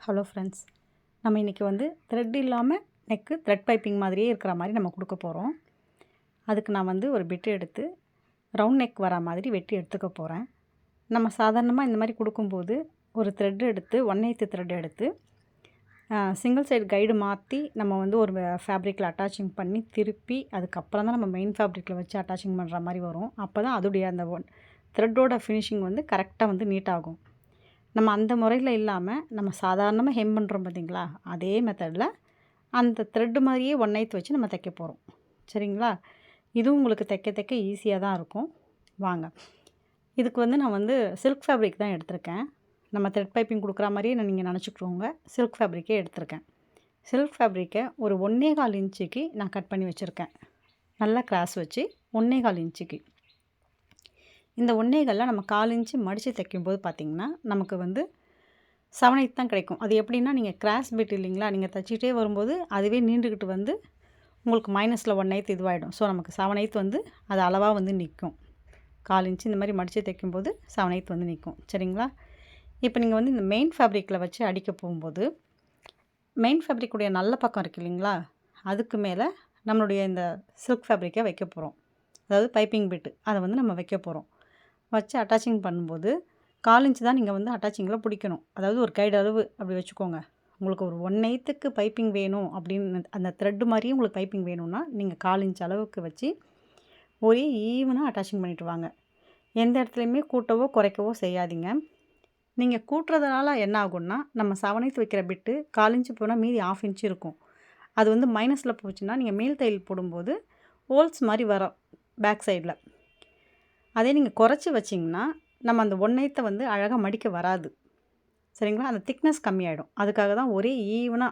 Hello friends, நம்ம இன்றைக்கி வந்து த்ரெட் இல்லாமல் நெக்கு த்ரெட் பைப்பிங் மாதிரியே இருக்கிற மாதிரி நம்ம கொடுக்க போகிறோம். அதுக்கு நான் வந்து ஒரு பிட்டு எடுத்து ரவுண்ட் நெக் வர மாதிரி வெட்டி எடுத்துக்க போகிறேன். நம்ம சாதாரணமாக இந்த மாதிரி கொடுக்கும்போது ஒரு த்ரெட் எடுத்து 1/8 த்ரெட் எடுத்து சிங்கிள் சைடு கைடு மாற்றி நம்ம வந்து ஒரு ஃபேப்ரிக்கில் அட்டாச்சிங் பண்ணி திருப்பி அதுக்கப்புறம் தான் நம்ம மெயின் ஃபேப்ரிக்கில் வச்சு அட்டாச்சிங் பண்ணுற மாதிரி வரும். அப்போ தான் அதோடைய அந்த த்ரெட்டோட ஃபினிஷிங் வந்து கரெக்டாக வந்து நீட்டாகும். நம்ம அந்த முறையில் இல்லாமல் நம்ம சாதாரணமாக ஹெம் பண்ணுறோம் பார்த்திங்களா, அதே மெத்தடில் அந்த த்ரெட்டு மாதிரியே 1/8 வச்சு நம்ம தைக்க போகிறோம். சரிங்களா? இதுவும் உங்களுக்கு தைக்க ஈஸியாக தான் இருக்கும். வாங்க, இதுக்கு வந்து நான் வந்து சில்க் ஃபேப்ரிக் தான் எடுத்திருக்கேன். நம்ம த்ரெட் பைப்பிங் கொடுக்குற மாதிரியே நீங்கள் நினச்சிக்கோங்க. சில்க் ஃபேப்ரிக்கே எடுத்திருக்கேன். சில்க் ஃபேப்ரிக்கை ஒரு 1.25 இன்ச்சுக்கு நான் கட் பண்ணி வச்சுருக்கேன். நல்லா கிராஸ் வச்சு 1.25 இன்ச்சுக்கு. இந்த 1.25 நம்ம 1/4 இன்ச்சு மடித்து தைக்கும்போது பார்த்திங்கன்னா நமக்கு வந்து 7/8 தான் கிடைக்கும். அது எப்படின்னா, நீங்கள் கிராஸ் பிட் இல்லைங்களா, நீங்கள் தைச்சிட்டே வரும்போது அதுவே நீண்டுக்கிட்டு வந்து உங்களுக்கு மைனஸில் 1/8 இதுவாகிடும். ஸோ நமக்கு 7/8 வந்து அது அளவாக வந்து நிற்கும். 1/4 இன்ச்சு இந்த மாதிரி மடித்து தைக்கும்போது 7/8 வந்து நிற்கும். சரிங்களா? இப்போ நீங்கள் வந்து இந்த மெயின் ஃபேப்ரிக்கில் வச்சு அடிக்க போகும்போது மெயின் ஃபேப்ரிக்குடைய நல்ல பக்கம் இருக்குது இல்லைங்களா, அதுக்கு மேலே நம்மளுடைய இந்த சில்க் ஃபேப்ரிக்கை வைக்க போகிறோம். அதாவது பைப்பிங் பிட்டு அதை வந்து நம்ம வைக்க போகிறோம். வச்சு அட்டாச்சிங் பண்ணும்போது 1/4 இன்ச்சு தான் நீங்கள் வந்து அட்டாச்சிங்கில் பிடிக்கணும். அதாவது ஒரு கைடு அளவு அப்படி வச்சுக்கோங்க. உங்களுக்கு ஒரு 1/8க்கு பைப்பிங் வேணும் அப்படின்னு அந்த த்ரெட்டு மாதிரியே உங்களுக்கு பைப்பிங் வேணும்னா நீங்கள் 1/4 இன்ச் அளவுக்கு வச்சு ஒரே ஈவனாக அட்டாச்சிங் பண்ணிவிட்டு வாங்க. எந்த இடத்துலையுமே கூட்டவோ குறைக்கவோ செய்யாதீங்க. நீங்கள் கூட்டுறதுனால என்ன ஆகும்னா, நம்ம 7/8 வைக்கிற பிட்டு 1/4 இன்ச்சு போனால் மீதி 1/2 இன்ச்சு இருக்கும். அது வந்து மைனஸில் போச்சுன்னா நீங்கள் மேல் தையல் போடும்போது ஹோல்ஸ் மாதிரி வரும் பேக் சைடில். அதே நீங்கள் குறைச்சி வச்சிங்கன்னா நம்ம அந்த 1/8 வந்து அழகாக மடிக்க வராது. சரிங்களா? அந்த திக்னஸ் கம்மியாயிடும். அதுக்காக தான் ஒரே ஈவனாக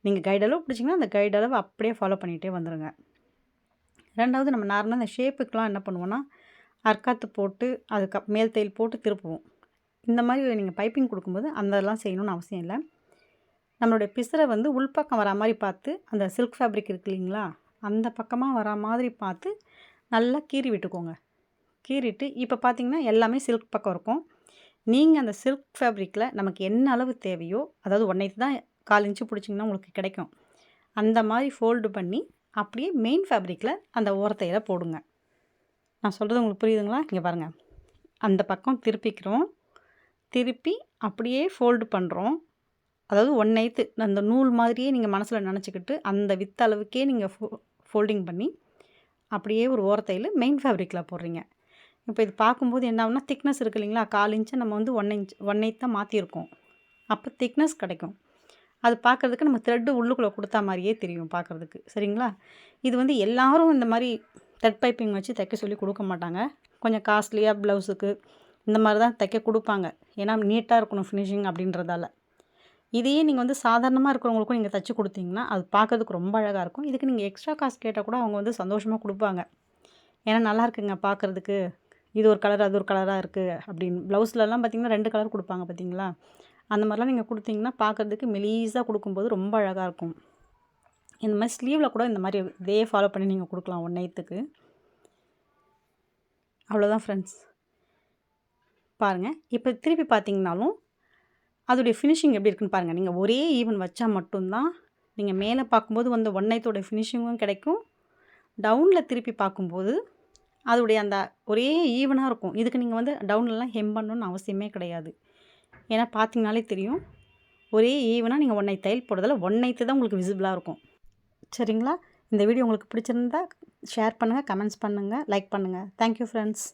நீங்கள் கைடளவு பிடிச்சிங்கன்னா அந்த கைடளவு அப்படியே ஃபாலோ பண்ணிகிட்டே வந்துடுங்க. ரெண்டாவது, நம்ம நார்மலாக இந்த ஷேப்புக்கெலாம் என்ன பண்ணுவோன்னா, அர்க்காத்து போட்டு அதுக்கு மேல் தையல் போட்டு திருப்புவோம். இந்த மாதிரி நீங்கள் பைப்பிங் கொடுக்கும்போது அதெல்லாம் செய்யணும்னு அவசியம் இல்லை. நம்மளுடைய பிசரை வந்து உள்பக்கம் வரா மாதிரி பார்த்து, அந்த சில்க் ஃபேப்ரிக் இருக்கு இல்லைங்களா, அந்த பக்கமாக வரா மாதிரி பார்த்து நல்லா கீறி விட்டுக்கோங்க. கீறிட்டு இப்போ பார்த்திங்கன்னா எல்லாமே சில்க் பக்கம் இருக்கும். நீங்கள் அந்த சில்க் ஃபேப்ரிக்கில் நமக்கு என்ன அளவு தேவையோ, அதாவது 1/8 தான் 1/4 இன்ச்சு பிடிச்சிங்கன்னா உங்களுக்கு கிடைக்கும். அந்த மாதிரி ஃபோல்டு பண்ணி அப்படியே மெயின் ஃபேப்ரிக்கில் அந்த ஓரத்தையில் போடுங்க. நான் சொல்கிறது உங்களுக்கு புரியுதுங்களா? இங்கே பாருங்கள், அந்த பக்கம் திருப்பிக்கிறோம். திருப்பி அப்படியே ஃபோல்டு பண்ணுறோம். அதாவது 1/8 அந்த நூல் மாதிரியே நீங்கள் மனசில் நினச்சிக்கிட்டு அந்த வித்த அளவுக்கே நீங்கள் ஃபோல்டிங் பண்ணி அப்படியே ஒரு ஓரத்தையில் மெயின் ஃபேப்ரிக்கில் போடுறீங்க. இப்போ இது பார்க்கும்போது என்ன ஆகும்னா, திக்னஸ் இருக்குது இல்லைங்களா, 1/4 இன்ச்சை நம்ம வந்து 1/8 தான் மாற்றிருக்கோம். அப்போ திக்னஸ் கிடைக்கும். அது பார்க்குறதுக்கு நம்ம த்ரெட்டு உள்ளுக்குள்ளே கொடுத்தா மாதிரியே தெரியும் பார்க்குறதுக்கு. சரிங்களா? இது வந்து எல்லோரும் இந்த மாதிரி த்ரெட் பைப்பிங் வச்சு தைக்க சொல்லி கொடுக்க மாட்டாங்க. கொஞ்சம் காஸ்ட்லியாக ப்ளவுஸுக்கு இந்த மாதிரி தான் தைக்க கொடுப்பாங்க. ஏன்னா நீட்டாக இருக்கணும் ஃபினிஷிங் அப்படின்றதால. இதையே நீங்கள் வந்து சாதாரணமாக இருக்கிறவங்களுக்கும் நீங்கள் தைச்சி கொடுத்தீங்கன்னா அது பார்க்குறதுக்கு ரொம்ப அழகாக இருக்கும். இதுக்கு நீங்கள் எக்ஸ்ட்ரா காசு கேட்டால் கூட அவங்க வந்து சந்தோஷமாக கொடுப்பாங்க. ஏன்னா நல்லா இருக்குங்க பார்க்குறதுக்கு, இது ஒரு கலர் அது ஒரு கலராக இருக்குது அப்படின்னு. ப்ளவுஸ்லலாம் பார்த்திங்கன்னா 2 கலர் கொடுப்பாங்க பார்த்திங்களா, அந்த மாதிரிலாம் நீங்கள் கொடுத்தீங்கன்னா பார்க்குறதுக்கு மெலீஸாக கொடுக்கும்போது ரொம்ப அழகாக இருக்கும். இந்த மாதிரி ஸ்லீவில் கூட இந்த மாதிரி இதே ஃபாலோ பண்ணி நீங்கள் கொடுக்கலாம் 1/8க்கு. அவ்வளோதான் ஃப்ரெண்ட்ஸ். பாருங்கள், இப்போ திருப்பி பார்த்திங்கனாலும் அதோடைய ஃபினிஷிங் எப்படி இருக்குன்னு பாருங்கள். நீங்கள் ஒரே ஈவன் வச்சா மட்டும்தான் நீங்கள் மேலே பார்க்கும்போது வந்து 1/8 ஃபினிஷிங்கும் கிடைக்கும். டவுனில் திருப்பி பார்க்கும்போது அதோடைய அந்த ஒரே ஈவனாக இருக்கும். இதுக்கு நீங்கள் வந்து டவுன்லலாம் ஹெம் பண்ணணுன்னு அவசியமே கிடையாது. ஏன்னா பார்த்திங்கனாலே தெரியும், ஒரே ஈவனாக நீங்கள் 1/8 தையல் போடுறதால 1/8 தான் உங்களுக்கு விசிபிளாக இருக்கும். சரிங்களா? இந்த வீடியோ உங்களுக்கு பிடிச்சிருந்தா ஷேர் பண்ணுங்கள், கமெண்ட்ஸ் பண்ணுங்கள், லைக் பண்ணுங்கள். Thank you friends.